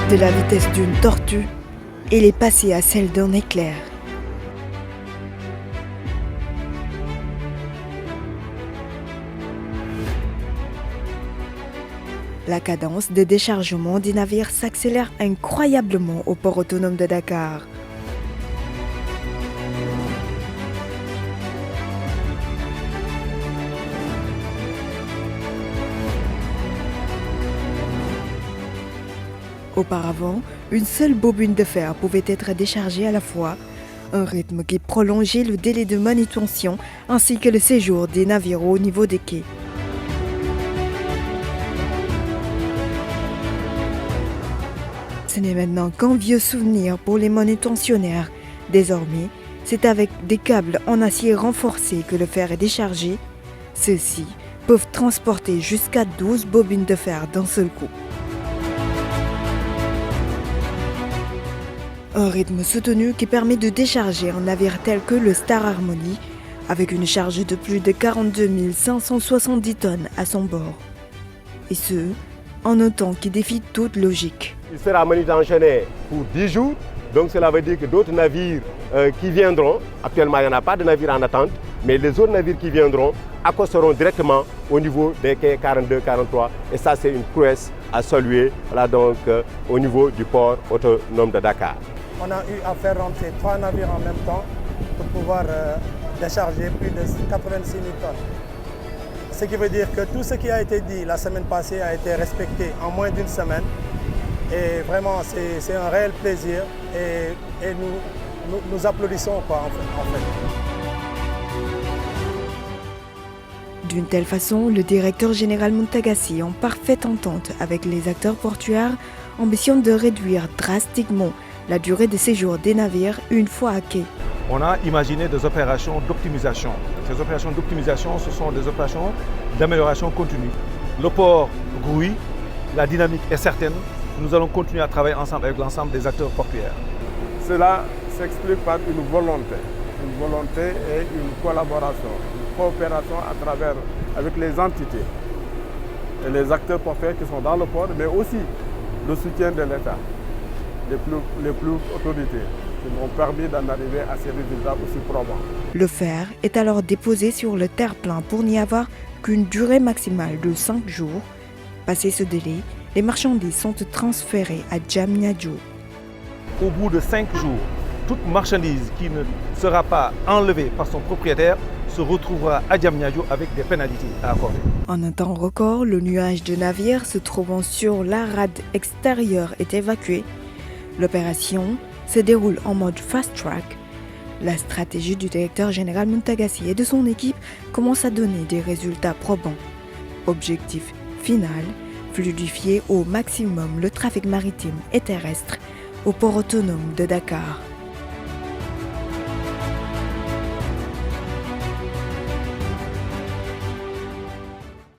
De la vitesse d'une tortue, il est passé à celle d'un éclair. La cadence de déchargement des navires s'accélère incroyablement au port autonome de Dakar. Auparavant, une seule bobine de fer pouvait être déchargée à la fois, un rythme qui prolongeait le délai de manutention ainsi que le séjour des navires au niveau des quais. Ce n'est maintenant qu'un vieux souvenir pour les manutentionnaires. Désormais, c'est avec des câbles en acier renforcé que le fer est déchargé. Ceux-ci peuvent transporter jusqu'à 12 bobines de fer d'un seul coup. Un rythme soutenu qui permet de décharger un navire tel que le Star Harmony avec une charge de plus de 42 570 tonnes à son bord. Et ce, en un temps qui défie toute logique. Il sera manutentionné pour 10 jours, donc cela veut dire que d'autres navires qui viendront, actuellement il n'y en a pas de navires en attente, mais les autres navires qui viendront accosteront directement au niveau des quais 42-43 et ça c'est une prouesse à saluer donc, au niveau du port autonome de Dakar. On a eu à faire rentrer 3 navires en même temps pour pouvoir décharger plus de 86 000 tonnes. Ce qui veut dire que tout ce qui a été dit la semaine passée a été respecté en moins d'une semaine. Et vraiment, c'est un réel plaisir et nous applaudissons en fait. D'une telle façon, le directeur général Moutagassi, en parfaite entente avec les acteurs portuaires, ambitionne de réduire drastiquement la durée de séjour des navires une fois à quai. On a imaginé des opérations d'optimisation. Ces opérations d'optimisation, ce sont des opérations d'amélioration continue. Le port grouille, la dynamique est certaine. Nous allons continuer à travailler ensemble avec l'ensemble des acteurs portuaires. Cela s'explique par une volonté et une collaboration, une coopération avec les entités et les acteurs portuaires qui sont dans le port, mais aussi le soutien de l'État, les plus autorités, qui nous ont permis d'en arriver à ces résultats aussi probants. Le fer est alors déposé sur le terre-plein pour n'y avoir qu'une durée maximale de 5 jours. Passé ce délai, les marchandises sont transférées à Diamniadio. Au bout de 5 jours, toute marchandise qui ne sera pas enlevée par son propriétaire se retrouvera à Diamniadio avec des pénalités à accorder. En un temps record, le nuage de navires se trouvant sur la rade extérieure est évacué. L'opération se déroule en mode fast-track. La stratégie du directeur général Moutagassi et de son équipe commence à donner des résultats probants. Objectif final, fluidifier au maximum le trafic maritime et terrestre au port autonome de Dakar.